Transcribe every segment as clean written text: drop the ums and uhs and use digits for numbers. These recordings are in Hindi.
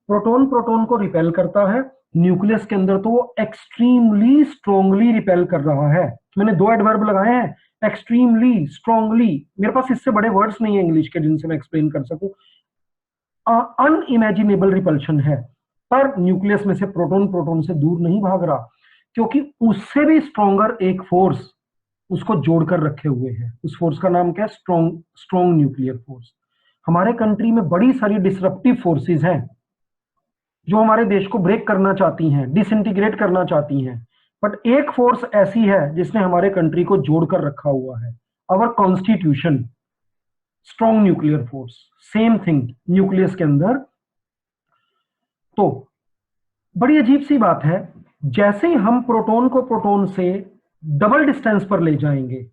प्रोटॉन प्रोटॉन को रिपेल करता है, न्यूक्लियस के अंदर तो वो एक्सट्रीमली स्ट्रांगली रिपेल कर रहा है। मैंने दो एडवर्ब लगाए हैं, एक्सट्रीमली, स्ट्रांगली। मेरे पास इससे बड़े वर्ड्स नहीं है इंग्लिश के जिनसे मैं एक्सप्लेन कर सकूं। अनइमेजिनेबल रिपल्शन है, पर न्यूक्लियस में से प्रोटॉन प्रोटॉन से दूर नहीं भाग रहा, क्योंकि उससे भी स्ट्रॉन्गर एक फोर्स उसको जोड़कर रखे हुए है। उस फोर्स का नाम क्या है? Strong nuclear force. हमारे कंट्री में बड़ी सारी डिसरप्टिव फोर्सेस हैं जो हमारे देश को ब्रेक करना चाहती हैं, डिसइंटीग्रेट करना चाहती हैं, बट एक फोर्स ऐसी है जिसने हमारे कंट्री को जोड़कर रखा हुआ है, our constitution, strong nuclear force. Same thing nucleus के अंदर। तो बड़ी अजीब सी बात है, जैसे ही हम प्रोटॉन को प्रोटॉन से डबल डिस्टेंस पर ले जाएंगे,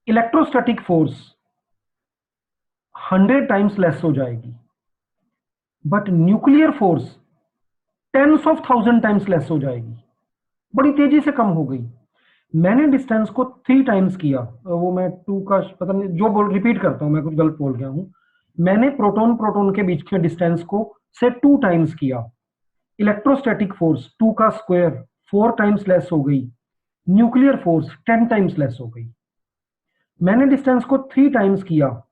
इलेक्ट्रोस्टैटिक फोर्स 100 टाइम्स लेस हो जाएगी, but nuclear force tens of 1000 times less हो जाएगी, बड़ी तेजी से कम हो गई। मैंने डिस्टेंस को 3 टाइम्स किया, वो मैं 2 का पता नहीं, जो बोल रिपीट करता हूं, मैं कुछ गलत बोल गया हूं। मैंने प्रोटॉन प्रोटॉन के बीच के डिस्टेंस को से 2 टाइम्स किया, इलेक्ट्रोस्टैटिक फोर्स 2 का स्क्वायर 4 टाइम्स लेस हो गई, न्यूक्लियर फोर्स 10 टाइम्स लेस हो गई। मैंने डिस्टेंस को 3 टाइम्स किया,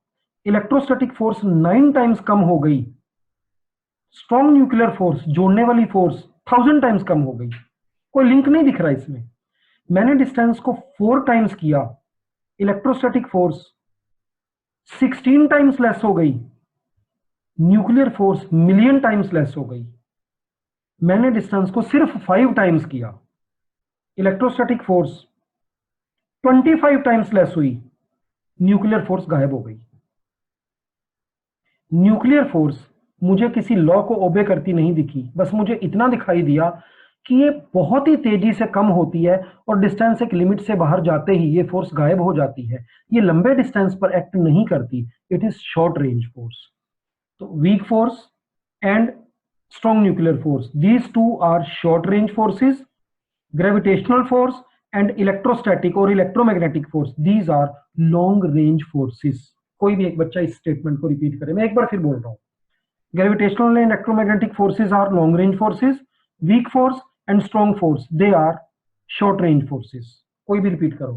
इलेक्ट्रोस्टैटिक फोर्स 9 टाइम्स कम हो गई, स्ट्रॉन्ग न्यूक्लियर फोर्स, जोड़ने वाली फोर्स 1000 टाइम्स कम हो गई। कोई लिंक नहीं दिख रहा इसमें। मैंने डिस्टेंस को 4 टाइम्स किया, इलेक्ट्रोस्टैटिक फोर्स 16 टाइम्स लेस हो गई, nuclear force million times less हो गई। मैंने डिस्टेंस को सिर्फ 5 टाइम्स किया, इलेक्ट्रोस्टैटिक फोर्स 25 टाइम्स लेस हुई, न्यूक्लियर फोर्स गायब हो गई। न्यूक्लियर फोर्स मुझे किसी लॉ को ओबे करती नहीं दिखी, बस मुझे इतना दिखाई दिया कि ये बहुत ही तेजी से कम होती है और डिस्टेंस एक लिमिट से बाहर जाते ही ये फोर्स गायब हो जाती है। ये लंबे डिस्टेंस पर एक्ट नहीं करती, it is short range force. तो weak force and strong nuclear force, these two are short range forces. Gravitational force and electrostatic और electromagnetic force, these are long range forces. कोई भी एक बच्चा इस स्टेटमेंट को रिपीट करे, मैं एक बार फिर बोल रहा हूं। Gravitational and electromagnetic forces are long range forces, weak force and strong force they are short range forces। कोई भी रिपीट करो।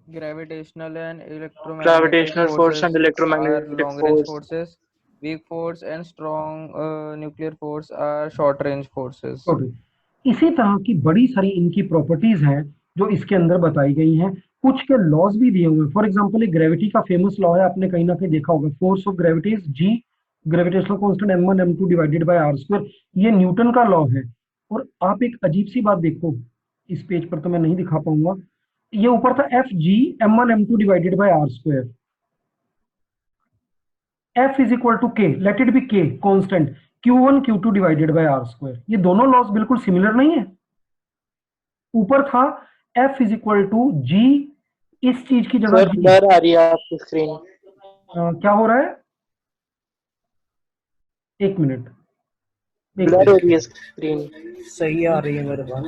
Gravitational and electromagnetic Gravitational force and forces are electromagnetic long range force. forces. Weak force and strong nuclear force are short range forces. इसी तरह की बड़ी सारी इनकी प्रॉपर्टीज हैं जो इसके अंदर बताई गई हैं। कुछ के लॉज भी दिए हुए हैं। फॉर एग्जांपल एक ग्रेविटी का फेमस लॉ है, आपने कहीं ना कहीं देखा होगा, force of gravity is G, gravitational constant m1 m2 divided by r²। ये न्यूटन का लॉ है। और आप एक अजीब सी बात देखो, इस पेज पर तो मैं नहीं दिखा पाऊंगा, ये ऊपर था F G m1 m2 divided by r²। F is equal to K, let it be K constant, Q1 Q2 divided by r²। ये दोनों लॉस बिल्कुल सिमिलर नहीं है। ऊपर था F इज इक्वल टू जी, इस चीज की जगह सर ब्लर आ रही है आपकी स्क्रीन। क्या हो रहा है? एक मिनट, ब्लर हो रही है स्क्रीन। सही आ रही है मेरे पास,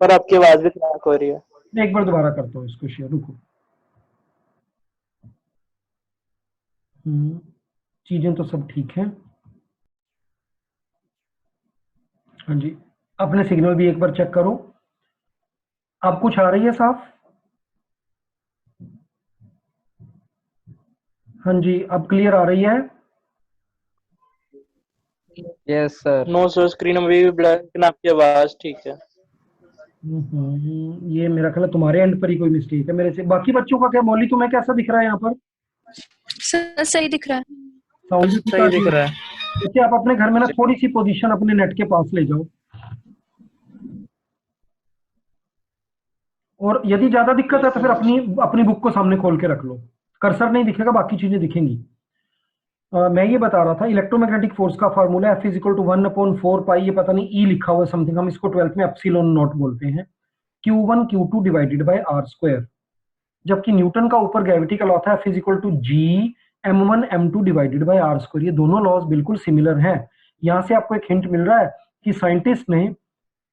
पर आपकी आवाज भी क्रैक हो रही है। मैं एक बार दोबारा करता हूँ इसको शेयर, रुको। चीजें तो सब ठीक है। हाँ जी, अपने सिग्नल भी एक बार चेक करो। अब कुछ आ रही है साफ? हाँ जी, अब क्लियर आ रही है? Yes sir. No sir, screen में भी ब्लर, लेकिन आपकी आवाज ठीक है। ये मेरा ख्याल है तुम्हारे एंड पर ही कोई मिस्टेक है। मेरे से बाकी बच्चों का क्या? मौली तुम्हें कैसा दिख रहा है यहाँ पर? सही दिख रहा है। साउंड भी सही दिख रहा है। जैसे आप अपने घर में ना थोड़ी सी पोजीशन अपने नेट के पास ले जाओ, और यदि ज्यादा दिक्कत है तो फिर अपनी बुक को सामने खोल के रख लो। कर्सर नहीं दिखेगा, बाकी चीजें दिखेंगी। मैं ये बता रहा था, इलेक्ट्रोमैग्नेटिक फोर्स का formula F is equal to 1/4 pi, ये पता नहीं ई लिखा हुआ समथिंग, हम इसको 12th में एप्सिलॉन नॉट बोलते हैं, Q1 Q2 divided by r²। जबकि न्यूटन का ऊपर ग्रेविटी का लॉ था F is equal to G m1 m2 divided by r²। ये दोनों लॉज बिल्कुल सिमिलर हैं। यहां से आपको एक हिंट मिल रहा है कि साइंटिस्ट ने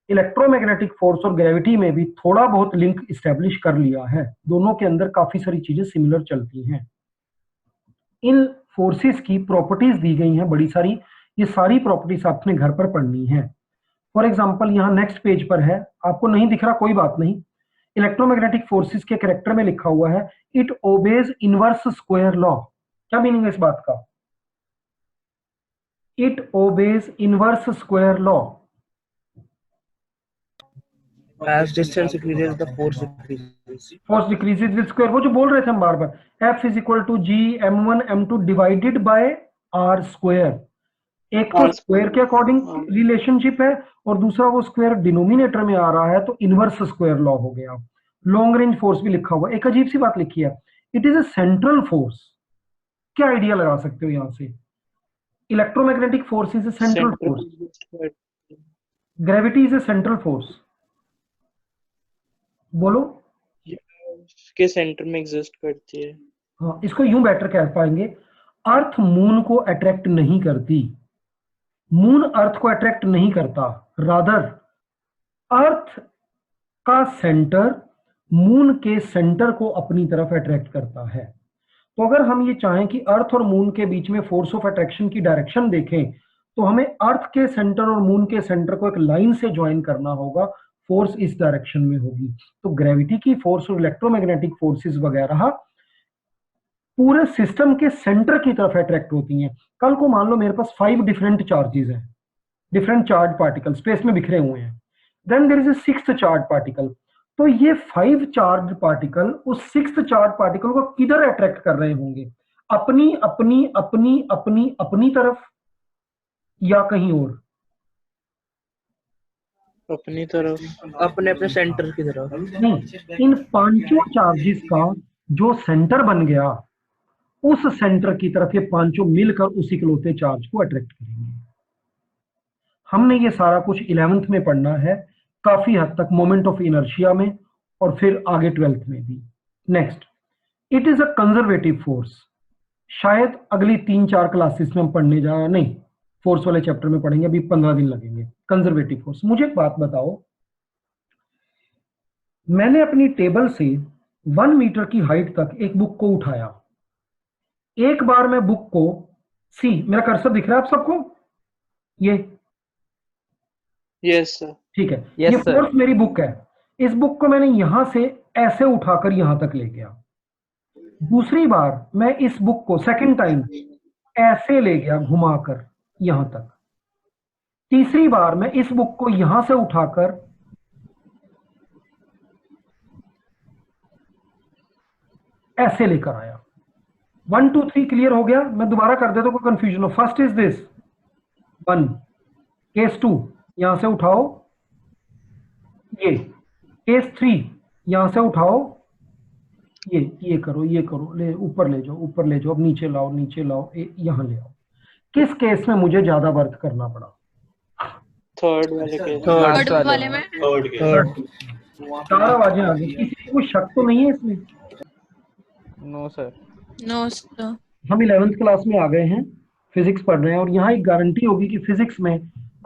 इलेक्ट्रोमैग्नेटिक फोर्स और ग्रेविटी में भी थोड़ा बहुत लिंक इस्टेब्लिश कर लिया है। दोनों के अंदर काफी सारी चीजें सिमिलर चलती हैं। इन फोर्सेस की प्रॉपर्टीज दी गई हैं बड़ी सारी, ये सारी प्रॉपर्टीज आपने घर पर पढ़नी है। फॉर एग्जांपल यहाँ नेक्स्ट पेज पर है, आपको नहीं दिख रहा कोई बात नहीं, इलेक्ट्रोमैग्नेटिक फोर्सेस के कैरेक्टर में लिखा हुआ है it obeys inverse square law. क्या मीनिंग है इस बात का? It obeys inverse square law. As distance increases, the force decreases. Force decreases with square, वो जो बोल रहे थे हम बार बार, F is equal to G m1 m2 divided by r square. एक तो R स्क्वायर के अकॉर्डिंग रिलेशनशिप है और दूसरा वो स्क्वायर डिनोमिनेटर में आ रहा है, तो इनवर्स स्क्वायर लॉ हो गया। लॉन्ग रेंज फोर्स भी लिखा हुआ, एक अजीब सी बात लिखी है, it is a central force. क्या आइडिया लगा सकते हो यहां से? Electromagnetic force is a central force, gravity is a central force. बोलो। के सेंटर में एग्जिस्ट करती है। हाँ, इसको यूं बेटर कह पाएंगे, अर्थ मून को अट्रैक्ट नहीं करती, मून अर्थ को अट्रैक्ट नहीं करता, रादर अर्थ का सेंटर मून के सेंटर को अपनी तरफ अट्रैक्ट करता है। तो अगर हम ये चाहें कि अर्थ और मून के बीच में फोर्स ऑफ अट्रैक्शन की डायरेक्शन देखें, तो हमें अर्थ के सेंटर और मून के सेंटर को एक लाइन से ज्वाइन करना होगा, फोर्स इस डायरेक्शन में होगी। तो ग्रेविटी की फोर्स और इलेक्ट्रोमैग्नेटिक फोर्सेस वगैरह पूरे सिस्टम के सेंटर की तरफ अट्रैक्ट होती हैं। कल को मान लो मेरे पास 5 डिफरेंट चार्जेस हैं, डिफरेंट चार्ज पार्टिकल स्पेस में बिखरे हुए हैं, then there is a 6th charge particle. तो ये 5 चार्ज पार्टिकल उस 6th चार्ज पार्टिकल को किधर अट्रैक्ट कर रहे होंगे? अपनी अपनी अपनी अपनी अपनी तरफ या कहीं और? अपनी तरफ, अपने अपने सेंटर की तरफ। नहीं, इन 5 चार्जेस का जो सेंटर बन गया, उस सेंटर की तरफ ये 5 मिलकर उस इकलौते चार्ज को अट्रैक्ट करेंगे। हमने ये सारा कुछ 11th में पढ़ना है, काफी हद तक मोमेंट ऑफ इनर्शिया में, और फिर आगे 12th में भी। Next, it is a conservative force. शायद अगली 3-4 क्लासेस में हम पढ़ने जा, नहीं फोर्स वाले चैप्टर में पढ़ेंगे, अभी 15 दिन लगेंगे। कंजर्वेटिव फोर्स, मुझे एक बात बताओ, मैंने अपनी टेबल से 1 मीटर की हाइट तक एक बुक को उठाया, एक बार मैं बुक को, सी मेरा कर्सर दिख रहा है आप सबको? ये यस सर, ठीक है, Yes, ये sir. फोर्स मेरी बुक है। इस बुक को मैंने यहां से ऐसे उठाकर यहां तक ले गया। दूसरी बार मैं इस बुक को सेकंड टाइम ऐसे ले गया घुमाकर यहां तक। तीसरी बार मैं इस बुक को यहां से उठाकर ऐसे लेकर आया। 1 2 3 क्लियर हो गया? मैं दोबारा कर देता हूं, कोई कंफ्यूजन हो। फर्स्ट इज दिस 1, केस 2 यहां से उठाओ, ये केस 3 यहां से उठाओ, ये करो, ये करो, ले ऊपर ले जाओ, ऊपर ले जाओ, अब नीचे लाओ, नीचे लाओ, यहां ले आओ। किस केस में मुझे ज्यादा वर्क करना पड़ा? थर्ड वाले केस। थर्ड थर्ड वाले में थर्ड 4 आवाजें आ गई, किसी को कोई शक तो नहीं है इसमें? No sir. No sir. हम 11th क्लास में आ गए हैं, फिजिक्स पढ़ रहे हैं, और यहाँ एक गारंटी होगी कि फिजिक्स में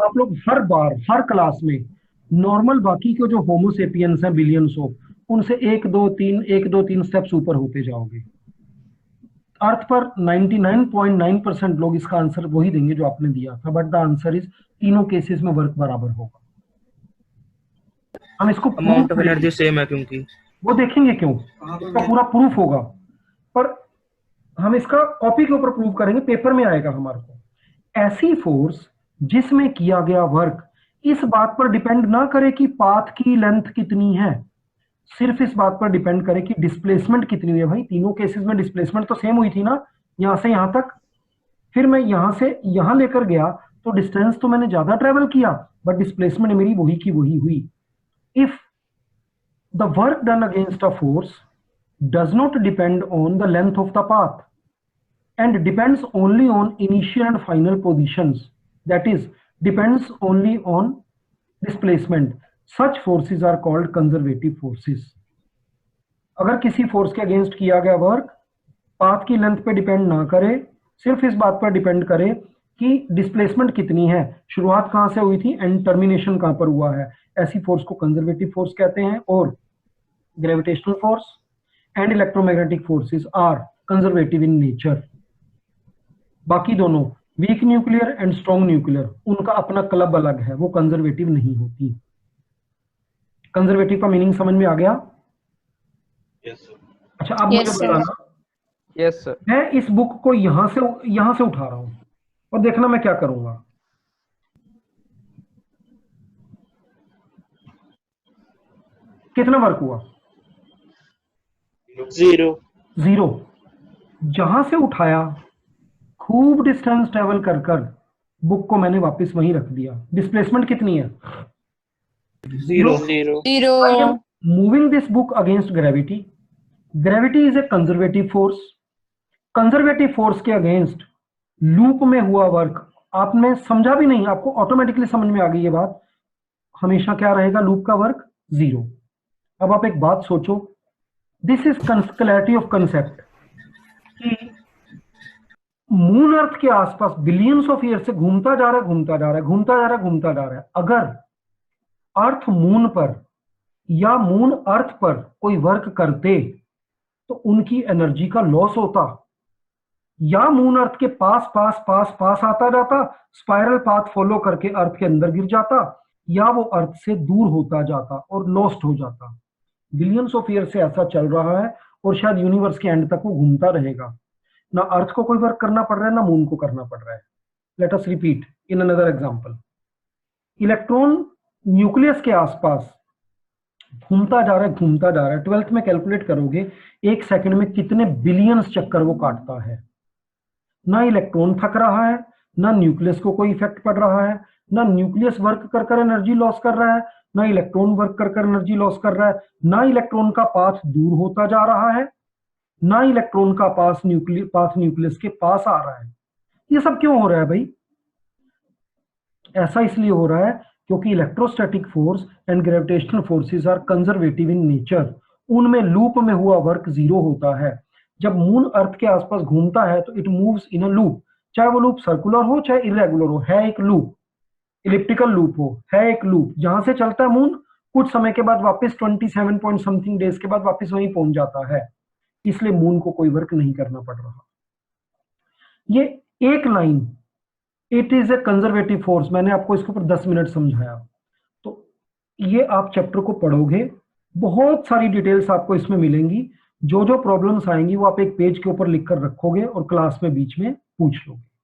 आप लोग हर बार हर क्लास में नॉर्मल बाकी के जो होमोसेपियंस हैं बिलियंस ऑफ, उनसे 1 2 3 स्टेप्स ऊपर होते जाओगे। अर्थ पर 99.9% लोग इसका आंसर वही देंगे जो आपने दिया था, बट द आंसर इज तीनों केसेस में वर्क बराबर होगा। हम इसको अमाउंट ऑफ एनर्जी सेम है, क्योंकि वो देखेंगे क्यों, इसका पूरा प्रूफ होगा, पर हम इसका कॉपी के ऊपर प्रूव करेंगे, पेपर में आएगा हमारे को। ऐसी फोर्स जिसमें किया गया वर्क इस बात पर डिपेंड ना करे कि पाथ की लेंथ कितनी है, सिर्फ इस बात पर डिपेंड करे कि डिस्प्लेसमेंट कितनी हुई है। भाई तीनों केसेस में डिस्प्लेसमेंट तो सेम हुई थी ना, यहां से यहां तक, फिर मैं यहां से यहां लेकर गया तो डिस्टेंस तो मैंने ज्यादा ट्रेवल किया, बट डिस्प्लेसमेंट मेरी वही की वही हुई। If the work done against a force does not depend on the length of the path and depends only on initial and final positions, that is depends only on displacement, such forces are called conservative forces। अगर किसी फोर्स के अगेंस्ट किया गया वर्क पाथ की लेंथ पे डिपेंड ना करे, सिर्फ इस बात पर डिपेंड करे कि डिस्प्लेसमेंट कितनी है, शुरुआत कहां से हुई थी एंड टर्मिनेशन कहां पर हुआ है, ऐसी फोर्स को कंजर्वेटिव फोर्स कहते हैं। और gravitational force and electromagnetic forces are conservative in nature। बाकी दोनों weak nuclear and strong nuclear, उनका अपना क्लब अलग है, वो कंजर्वेटिव नहीं होती। कंजर्वेटिव का मीनिंग समझ में आ गया? अच्छा, अब Yes, मुझे sir. बताना, यस सर। मैं इस बुक को यहां से उठा रहा हूं और देखना मैं क्या करूंगा। कितना वर्क हुआ? 0। 0। जहां से उठाया खूब डिस्टेंस ट्रेवल कर कर बुक को मैंने वापस वहीं रख दिया। डिस्प्लेसमेंट कितनी है? 0. 0। I am moving this book against gravity. Gravity is a conservative force. Conservative force के अगेंस्ट लूप में हुआ वर्क, आपने समझा भी नहीं, आपको ऑटोमेटिकली समझ में आ गई ये बात, हमेशा क्या रहेगा लूप का वर्क? 0। अब आप एक बात सोचो, this is clarity of concept कि मून अर्थ के आसपास बिलियंस ऑफ ईयर से घूमता जा रहा है। अगर अर्थ मून पर या मून अर्थ पर कोई वर्क करते तो उनकी एनर्जी का लॉस होता, या मून अर्थ के पास पास पास पास आता जाता, स्पाइरल पाथ फॉलो करके अर्थ के अंदर गिर जाता, या वो अर्थ से दूर होता जाता और लॉस्ट हो जाता। बिलियंस ऑफ ईयर से ऐसा चल रहा है और शायद यूनिवर्स के एंड तक वो घूमता रहेगा। ना अर्थ को कोई वर्क करना पड़ रहा है, ना मून को करना पड़ रहा है। Let us repeat in another example. Electron nucleus के आसपास घूमता जा रहा है। 12th में कैलकुलेट करोगे 1 सेकंड में कितने बिलियंस चक्कर वो काटता है। ना इलेक्ट्रॉन थक रहा है, ना न्यूक्लियस को कोई इफेक्ट पड़ रहा है, ना न्यूक्लियस वर्क कर कर एनर्जी लॉस कर रहा है, ना इलेक्ट्रॉन वर्क कर कर एनर्जी लॉस कर रहा है, ना इलेक्ट्रॉन का पाथ दूर होता जा रहा है, ना इलेक्ट्रॉन का पाथ न्यूक्लियस के पास आ रहा है। ये सब क्यों हो रहा है भाई? ऐसा इसलिए हो रहा है क्योंकि electrostatic force and gravitational forces are conservative in nature. उनमें लूप में हुआ वर्क 0 होता है। जब मून अर्थ के आसपास घूमता है तो it moves in a loop, चाहे वो लूप सर्कुलर हो चाहे इरेगुलर हो, है एक लूप, इलिप्टिकल लूप हो, है एक लूप जहां से चलता है मून, कुछ समय के बाद वापस 27 पॉइंट समथिंग डेज के बाद वापस वहीं पहुंच जाता है। इसलिए मून को कोई वर्क नहीं करना पड़ रहा। ये एक line, it is a conservative force, मैंने आपको इसके ऊपर 10 मिनट समझाया। तो ये आप चैप्टर को पढ़ोगे, बहुत सारी डिटेल्स आपको इसमें मिलेंगी। जो जो प्रॉब्लम्स आएंगी वो आप एक पेज के ऊपर लिख कर रखोगे और क्लास में बीच में पूछ लोगे।